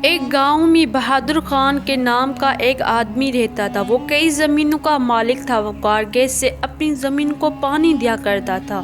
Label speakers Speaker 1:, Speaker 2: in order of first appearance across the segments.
Speaker 1: ایک گاؤں میں بہادر خان کے نام کا ایک آدمی رہتا تھا۔ وہ کئی زمینوں کا مالک تھا۔ وہ کارگیس سے اپنی زمین کو پانی دیا کرتا تھا۔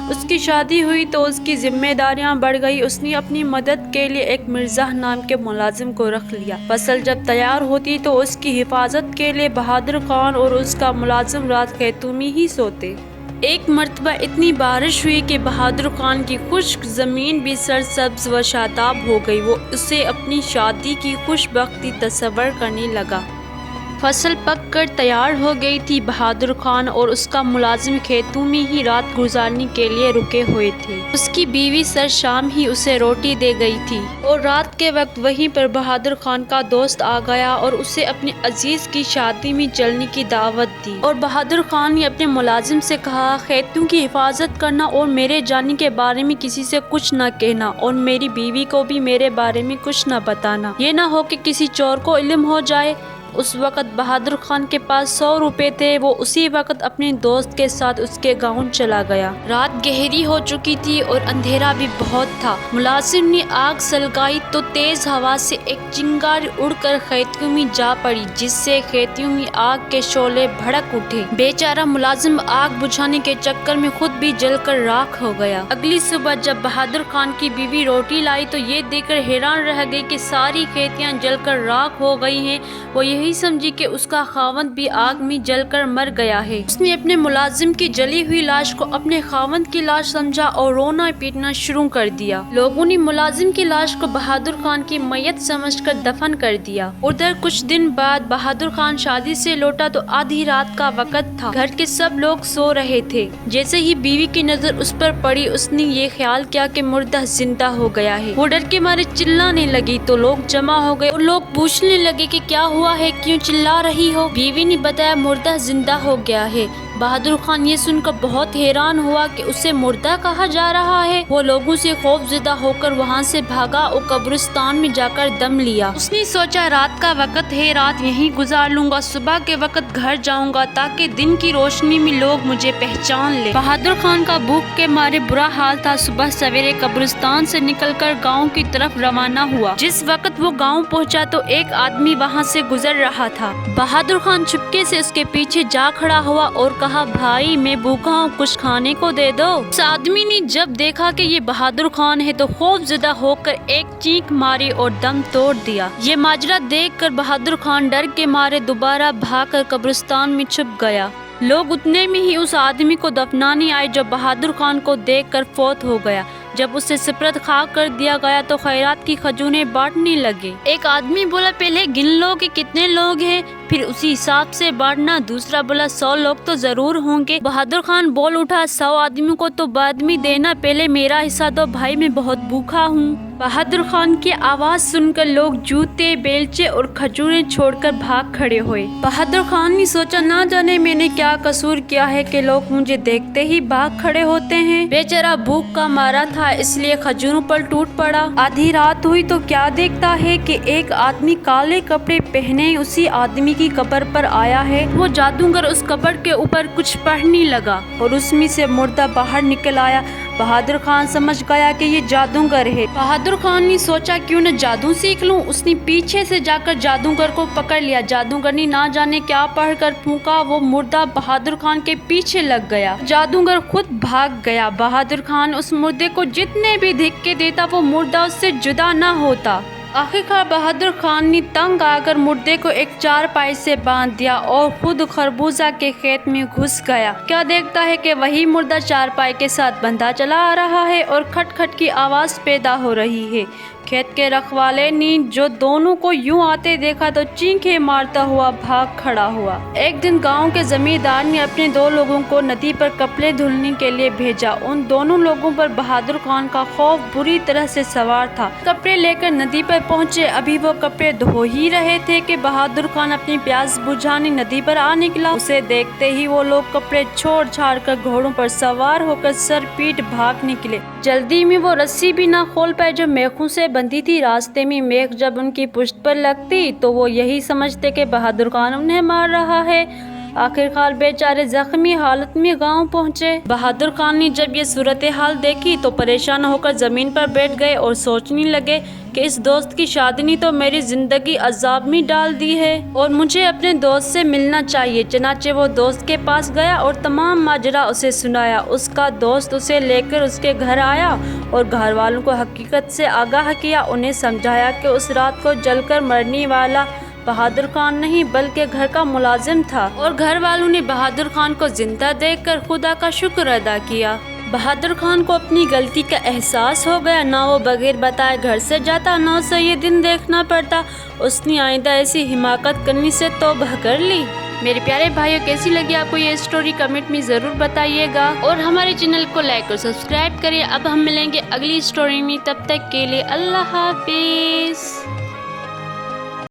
Speaker 1: اس کی شادی ہوئی تو اس کی ذمہ داریاں بڑھ گئی۔ اس نے اپنی مدد کے لیے ایک مرزا نام کے ملازم کو رکھ لیا۔ فصل جب تیار ہوتی تو اس کی حفاظت کے لیے بہادر خان اور اس کا ملازم رات کھیتوں میں ہی سوتے۔ ایک مرتبہ اتنی بارش ہوئی کہ بہادر خان کی خشک زمین بھی سرسبز و شاداب ہو گئی۔ وہ اسے اپنی شادی کی خوش بختی تصور کرنے لگا۔ فصل پک کر تیار ہو گئی تھی۔ بہادر خان اور اس کا ملازم کھیتوں میں ہی رات گزارنے کے لیے رکے ہوئے تھے۔ اس کی بیوی سر شام ہی اسے روٹی دے گئی تھی اور رات کے وقت وہیں پر بہادر خان کا دوست آ گیا اور اسے اپنے عزیز کی شادی میں چلنے کی دعوت دی۔ اور بہادر خان نے اپنے ملازم سے کہا، کھیتوں کی حفاظت کرنا اور میرے جانے کے بارے میں کسی سے کچھ نہ کہنا اور میری بیوی کو بھی میرے بارے میں کچھ نہ بتانا۔ یہ نہ ہو کہ کسی چور کو علم ہو جائے۔ اس وقت بہادر خان کے پاس 100 روپے تھے۔ وہ اسی وقت اپنے دوست کے ساتھ اس کے گاؤں چلا گیا۔ رات گہری ہو چکی تھی اور اندھیرا بھی بہت تھا۔ ملازم نے آگ سلگائی تو تیز ہوا سے ایک چنگاری اڑ کر کھیتوں میں جا پڑی، جس سے کھیتوں میں آگ کے شعلے بھڑک اٹھے۔ بیچارہ ملازم آگ بجھانے کے چکر میں خود بھی جل کر راکھ ہو گیا۔ اگلی صبح جب بہادر خان کی بیوی روٹی لائی تو یہ دیکھ کر حیران رہ گئی کہ ساری کھیتیاں جل کر راکھ ہو گئی ہیں۔ وہ یہی سمجھی کہ اس کا خاوند بھی آگ میں جل کر مر گیا ہے۔ اس نے اپنے ملازم کی جلی ہوئی لاش کو اپنے خاوند کی لاش سمجھا اور رونا پیٹنا شروع کر دیا۔ لوگوں نے ملازم کی لاش کو بہادر خان کی میت سمجھ کر دفن کر دیا۔ ادھر کچھ دن بعد بہادر خان شادی سے لوٹا تو آدھی رات کا وقت تھا۔ گھر کے سب لوگ سو رہے تھے۔ جیسے ہی بیوی کی نظر اس پر پڑی، اس نے یہ خیال کیا کہ مردہ زندہ ہو گیا ہے۔ وہ ڈر کے مارے چلانے لگی تو لوگ جمع ہو گئے اور لوگ پوچھنے لگے کہ کیا ہوا ہے، کیوں چلا رہی ہو؟ بیوی نے بتایا، مردہ زندہ ہو گیا ہے۔ بہادر خان یہ سن کر بہت حیران ہوا کہ اسے مردہ کہا جا رہا ہے۔ وہ لوگوں سے خوف زدہ ہو کر وہاں سے بھاگا اور قبرستان میں جا کر دم لیا۔ اس نے سوچا، رات کا وقت ہے، رات یہیں گزار لوں گا، صبح کے وقت گھر جاؤں گا تاکہ دن کی روشنی میں لوگ مجھے پہچان لیں۔ بہادر خان کا بھوک کے مارے برا حال تھا۔ صبح سویرے قبرستان سے نکل کر گاؤں کی طرف روانہ ہوا۔ جس وقت وہ گاؤں پہنچا تو ایک آدمی وہاں سے گزر رہا تھا۔ بہادر خان چپکے سے اس کے پیچھے جا کھڑا ہوا اور کہا، بھائی میں بھوکا ہوں، کچھ کھانے کو دے دو۔ اس آدمی نے جب دیکھا کہ یہ بہادر خان ہے تو خوف زدہ ہو کر ایک چینخ ماری اور دم توڑ دیا۔ یہ ماجرا دیکھ کر بہادر خان ڈر کے مارے دوبارہ بھاگ کر قبرستان میں چھپ گیا۔ لوگ اتنے میں ہی اس آدمی کو دفنانے آئے جو بہادر خان کو دیکھ کر فوت ہو گیا۔ جب اسے سپرد خاک کر دیا گیا تو خیرات کی کھجوریں بانٹنے لگے۔ ایک آدمی بولا، پہلے گن لو کہ کتنے لوگ ہیں، پھر اسی حساب سے بانٹنا۔ دوسرا بولا، 100 لوگ تو ضرور ہوں گے۔ بہادر خان بول اٹھا، 100 آدمیوں کو تو بعد میں دینا، پہلے میرا حصہ دو بھائی، میں بہت بھوکا ہوں۔ بہادر خان کی آواز سن کر لوگ جوتے، بیلچے اور کھجوریں چھوڑ کر بھاگ کھڑے ہوئے۔ بہادر خان نے سوچا، نہ جانے میں نے کیا قصور کیا ہے کہ لوگ مجھے دیکھتے ہی بھاگ کھڑے ہوتے ہیں۔ بیچارہ بھوک کا مارا تھا اس لیے کھجوروں پر ٹوٹ پڑا۔ آدھی رات ہوئی تو کیا دیکھتا ہے کہ ایک آدمی کالے کپڑے پہنے اسی آدمی کی قبر پر آیا ہے۔ وہ جادوگر اس قبر کے اوپر کچھ پڑھنے لگا اور اس میں سے مردہ باہر نکل آیا۔ بہادر خان سمجھ گیا کہ یہ جادوگر ہے۔ بہادر خان نے سوچا، کیوں نہ جادو سیکھ لوں۔ اس نے پیچھے سے جا کر جادوگر کو پکڑ لیا۔ جادوگر نے نہ جانے کیا پڑھ کر پھونکا، وہ مردہ بہادر خان کے پیچھے لگ گیا۔ جادوگر خود بھاگ گیا۔ بہادر خان اس مردے کو جتنے بھی دھکے دیتا وہ مردہ اس سے جدا نہ ہوتا۔ آخرکار بہادر خان نے تنگ آ کر مردے کو ایک چارپائی سے باندھ دیا اور خود خربوزہ کے کھیت میں گھس گیا۔ کیا دیکھتا ہے کہ وہی مردہ چارپائی کے ساتھ بندھا چلا آ رہا ہے اور کھٹ کھٹ کی آواز پیدا ہو رہی ہے۔ کھیت کے رکھوالے نے جو دونوں کو یوں آتے دیکھا تو چینخیں مارتا ہوا بھاگ کھڑا ہوا۔ ایک دن گاؤں کے زمیندار نے اپنے 2 لوگوں کو ندی پر کپڑے دھلنے کے لیے بھیجا۔ ان دونوں لوگوں پر بہادر خان کا خوف بری طرح سے سوار تھا۔ کپڑے لے کر ندی پر پہنچے۔ ابھی وہ کپڑے دھو ہی رہے تھے کہ بہادر خان اپنی پیاس بجھانے ندی پر آ نکلا۔ اسے دیکھتے ہی وہ لوگ کپڑے چھوڑ چھاڑ کر گھوڑوں پر سوار ہو کر سر پیٹ بھاگ نکلے۔ جلدی میں وہ رسی بھی نہ کھول پائے جو میخوں سے بندھی تھی۔ راستے میں میخ جب ان کی پشت پر لگتی تو وہ یہی سمجھتے کہ بہادر خان انہیں مار رہا ہے آخرکار بیچارے زخمی حالت میں گاؤں پہنچے۔ بہادر خان نے جب یہ صورتحال دیکھی تو پریشان ہو کر زمین پر بیٹھ گئے اور سوچنے لگے کہ اس دوست کی شادی نے تو میری زندگی عذاب میں ڈال دی ہے اور مجھے اپنے دوست سے ملنا چاہیے۔ چنانچہ وہ دوست کے پاس گیا اور تمام ماجرا اسے سنایا۔ اس کا دوست اسے لے کر اس کے گھر آیا اور گھر والوں کو حقیقت سے آگاہ کیا۔ انہیں سمجھایا کہ اس رات کو جل کر مرنے والا بہادر خان نہیں بلکہ گھر کا ملازم تھا، اور گھر والوں نے بہادر خان کو زندہ دیکھ کر خدا کا شکر ادا کیا۔ بہادر خان کو اپنی غلطی کا احساس ہو گیا، نہ وہ بغیر بتائے گھر سے جاتا، نہ اسے یہ دن دیکھنا پڑتا۔ اس نے آئندہ ایسی حماقت کرنے سے توبہ کر لی۔ میرے پیارے بھائیوں، کیسی لگی آپ کو یہ اسٹوری کمنٹ میں ضرور بتائیے گا، اور ہمارے چینل کو لائک اور سبسکرائب کریں۔ اب ہم ملیں گے اگلی اسٹوری میں، تب تک کے لیے اللہ حافظ۔